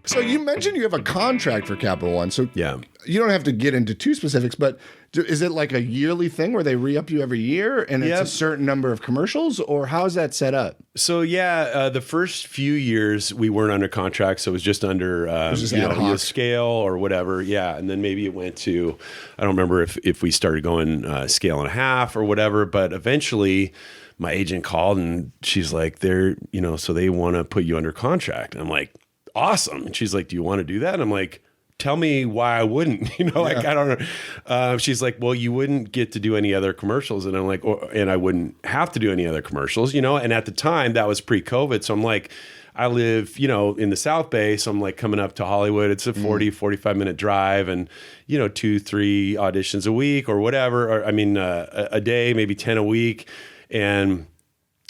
So you mentioned you have a contract for Capital One. So Yeah. you don't have to get into too specifics, but is it like a yearly thing where they re-up you every year and it's a certain number of commercials, or how is that set up? So the first few years we weren't under contract, so it was just under the scale or whatever. Yeah, and then maybe it went to, I don't remember if we started going scale and a half or whatever, but eventually my agent called and she's like, so they want to put you under contract. And I'm like, awesome. And she's like, do you want to do that? And I'm like, tell me why I wouldn't, I don't know. She's like, well, you wouldn't get to do any other commercials. And I'm like, and I wouldn't have to do any other commercials, and at the time that was pre-COVID. So I'm like, I live, in the South Bay. So I'm like coming up to Hollywood. It's a 45 minute drive and, 2-3 auditions a week or whatever. Or a day, maybe 10 a week. And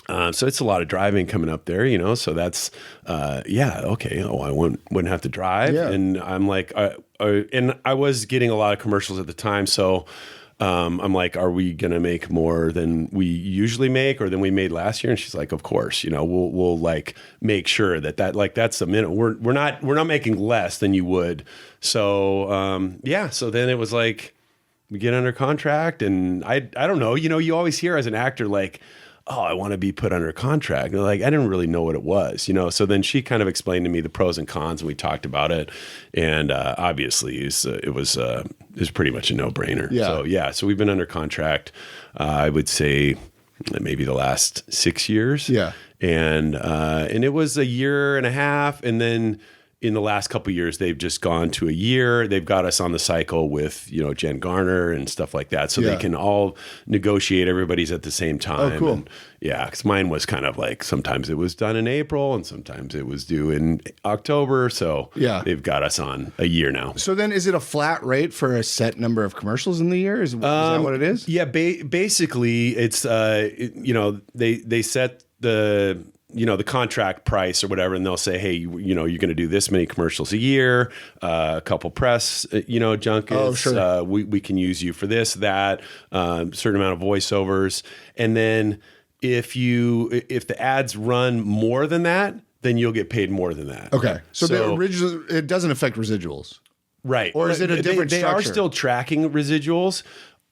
so it's a lot of driving coming up there, so that's, okay. Oh, I wouldn't have to drive. Yeah. And I'm like, and I was getting a lot of commercials at the time. So I'm like, are we going to make more than we usually make or than we made last year? And she's like, of course, we'll like make sure that like, that's the minute we're not making less than you would. So, so then it was like, we get under contract and I don't know, you always hear as an actor, like, oh, I want to be put under contract. And like, I didn't really know what it was, So then she kind of explained to me the pros and cons, and we talked about it. And obviously, it was pretty much a no-brainer. Yeah. So we've been under contract. I would say maybe the last 6 years. Yeah. And it was a year and a half, and then in the last couple of years, they've just gone to a year. They've got us on the cycle with, Jen Garner and stuff like that. So they can all negotiate. Everybody's at the same time. Oh, cool. And because mine was kind of like, sometimes it was done in April and sometimes it was due in October. So they've got us on a year now. So then is it a flat rate for a set number of commercials in the year? Is that what it is? Yeah, basically it's, they set the contract price or whatever, and they'll say, hey, you're going to do this many commercials a year, a couple press, junkets. Oh, sure. We can use you for this, that, certain amount of voiceovers. And then if the ads run more than that, then you'll get paid more than that. Okay. So it doesn't affect residuals. Right. Or is it a different structure? They are still tracking residuals,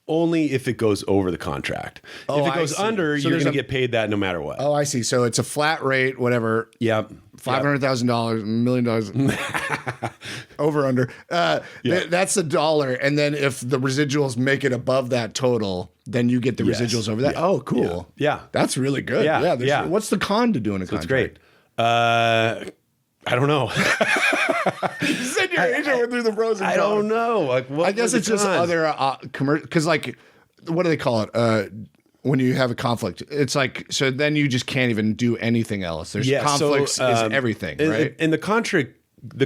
only if it goes over the contract. If it goes under, you're going to get paid that no matter what. Oh, I see. So it's a flat rate, whatever. Yep. $500,000, $1 million, over under. That's $1. And then if the residuals make it above that total, then you get the residuals over that. Yeah. Oh, cool. Yeah. That's really good. Yeah. What's the con to doing a contract? It's great. I don't know. You said your agent went through the pros and cons. I don't know. Like, I guess it's just other commercial, because like, what do they call it? When you have a conflict, it's like, so then you just can't even do anything else. There's conflicts is everything, right? And the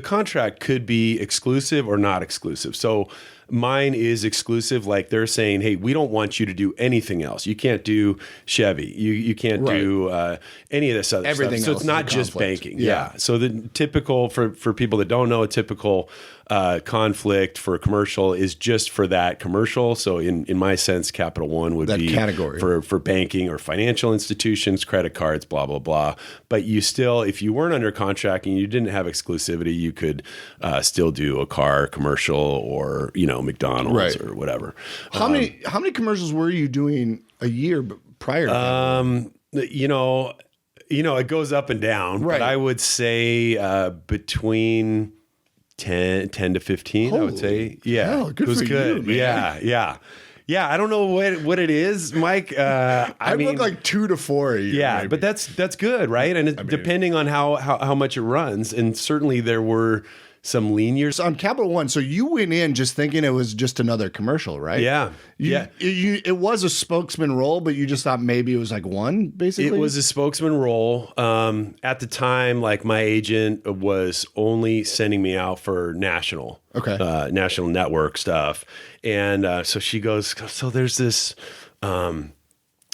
contract could be exclusive or not exclusive. So mine is exclusive. Like they're saying, hey, we don't want you to do anything else. You can't do Chevy. You can't do any of this other everything stuff. So else it's not just banking. Yeah. So the typical, for people that don't know, a typical conflict for a commercial is just for that commercial. So in my sense, Capital One would that be category for banking or financial institutions, credit cards, blah, blah, blah. But you still, if you weren't under contract and you didn't have exclusivity, you could still do a car commercial or, McDonald's or whatever. How many commercials were you doing a year prior to that? It goes up and down, but I would say between 10 to 15, I would say. Yeah. Hell, good it was for good. You, man. Yeah. I don't know what it is, Mike. I mean, look like 2 to 4 a year. Yeah, maybe. but that's good, right? And depending on how much it runs, and certainly there were some lean years. On Capital One, so you went in just thinking it was just another commercial, right? Yeah. It was a spokesman role, but you just thought maybe it was like one, basically? It was a spokesman role. At the time, like my agent was only sending me out for national network stuff. And so she goes, so there's this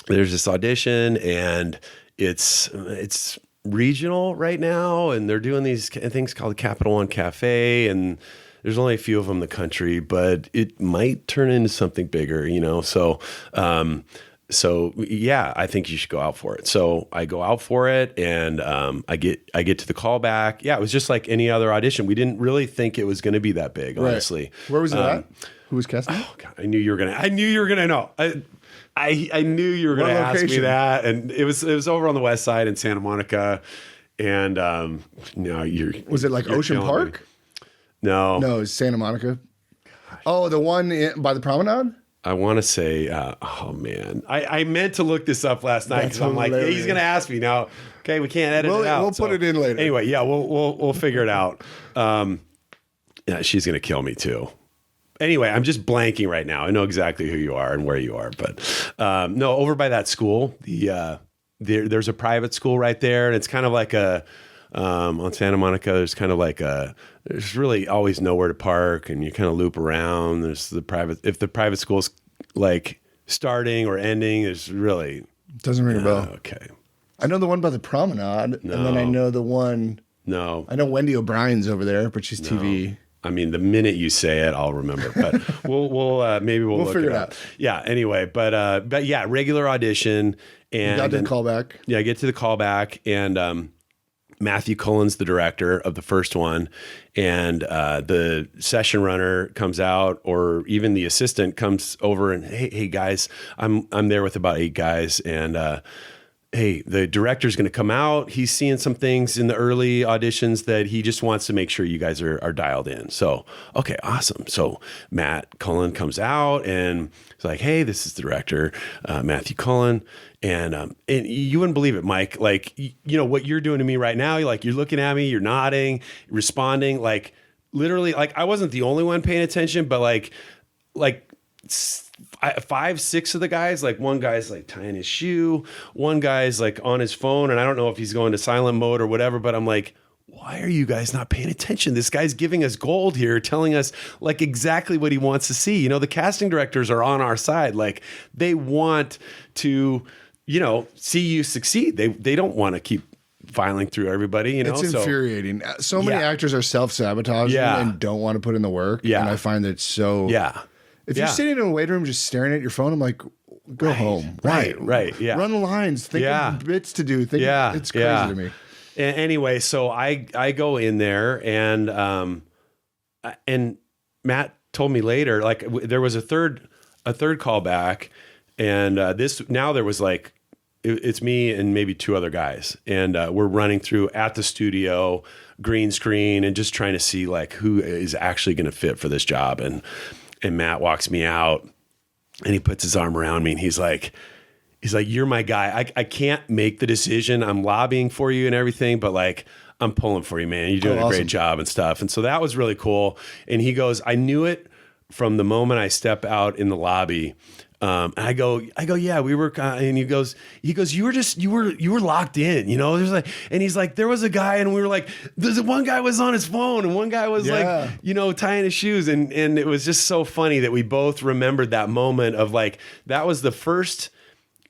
audition and it's regional right now, and they're doing these things called Capital One Cafe, and there's only a few of them in the country, but it might turn into something bigger, So so yeah, I think you should go out for it. So I go out for it, and I get to the callback. Yeah, it was just like any other audition. We didn't really think it was going to be that big, honestly. Where was it at? Who was casting? Oh God, I knew you were gonna know. I knew you were gonna ask me that, and it was over on the west side in Santa Monica, and was it like Ocean Park? No, it was Santa Monica. Oh, the one by the promenade. I want to say, oh man, I meant to look this up last night because I'm like, hey, he's gonna ask me now. Okay, we can't edit it out. We'll put it in later. Anyway, yeah, we'll figure it out. Yeah, she's gonna kill me too. Anyway, I'm just blanking right now. I know exactly who you are and where you are, but no, over by that school, there's a private school right there, and it's kind of like on Santa Monica. There's kind of like there's really always nowhere to park, and you kind of loop around. There's if the private school's like starting or ending, there's really doesn't ring a bell. Okay, I know the one by the promenade, and then I know the one. No, I know Wendy O'Brien's over there, but she's TV. I mean, the minute you say it, I'll remember. But we'll maybe we'll look figure it out. Yeah. Anyway, but yeah, regular audition, and you got to the callback. Yeah, I get to the callback, and Matthew Cullen's the director of the first one, and the session runner comes out, or even the assistant comes over and hey guys, I'm there with about 8 guys, and hey, the director's going to come out. He's seeing some things in the early auditions that he just wants to make sure you guys are dialed in. So, okay, awesome. So Matt Cullen comes out and it's like, hey, this is the director, Matthew Cullen. And you wouldn't believe it, Mike. Like, you know, what you're doing to me right now, you're looking at me, you're nodding, responding, like literally, like I wasn't the only one paying attention, but like 5, 6 of the guys, like one guy's like tying his shoe, one guy's like on his phone, and I don't know if he's going to silent mode or whatever, but I'm like, why are you guys not paying attention? This guy's giving us gold here, telling us like exactly what he wants to see. You know, the casting directors are on our side. Like they want to, see you succeed. They don't want to keep filing through everybody, It's infuriating. So many actors are self-sabotaging and don't want to put in the work. Yeah. And I find that so... Yeah. If you're sitting in a waiting room just staring at your phone, I'm like, go home. Right. Yeah. Run the lines. Think of bits to do. It's crazy to me. Anyway, so I go in there, and Matt told me later, like there was a third callback, and now there was like it's me and maybe 2 other guys, and we're running through at the studio, green screen, and just trying to see like who is actually going to fit for this job. And Matt walks me out, and he puts his arm around me, and he's like, you're my guy. I can't make the decision. I'm lobbying for you and everything, but like, I'm pulling for you, man. You're doing a great job and stuff. And so that was really cool. And he goes, I knew it from the moment I step out in the lobby. And I go, yeah, we were, and he goes, you were locked in, there's like, and he's like, there was a guy, and we were like, one guy was on his phone, and one guy was like, tying his shoes. And it was just so funny that we both remembered that moment of like, that was the first,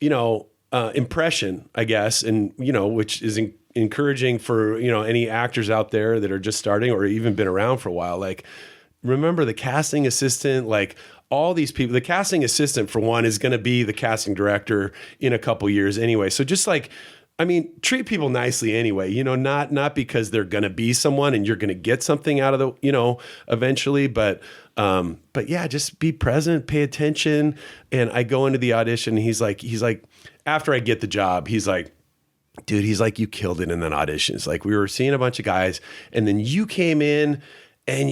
impression, I guess. And, which is encouraging for, any actors out there that are just starting or even been around for a while. Like, remember the casting assistant, like, all these people, the casting assistant for one is going to be the casting director in a couple years anyway. So just like, treat people nicely anyway, not because they're going to be someone and you're going to get something out of the, eventually, but yeah, just be present, pay attention. And I go into the audition, and he's like, after I get the job, he's like, dude, you killed it in that audition. It's like, we were seeing a bunch of guys, and then you came in and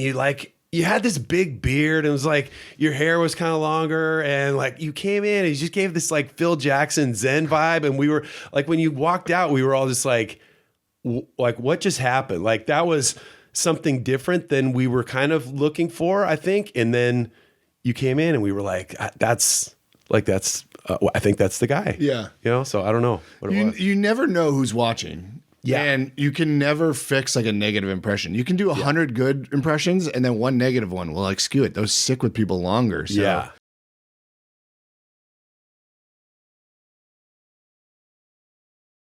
you had this big beard, and it was like your hair was kind of longer, and like you came in and you just gave this like Phil Jackson Zen vibe. And we were like, when you walked out, we were all just like what just happened? Like that was something different than we were kind of looking for, I think. And then you came in and we were like, I think that's the guy. Yeah. So I don't know what it was. You never know who's watching. Yeah. And you can never fix like a negative impression. You can do 100 good impressions, and then one negative one will like skew it. Those stick with people longer. So. Yeah.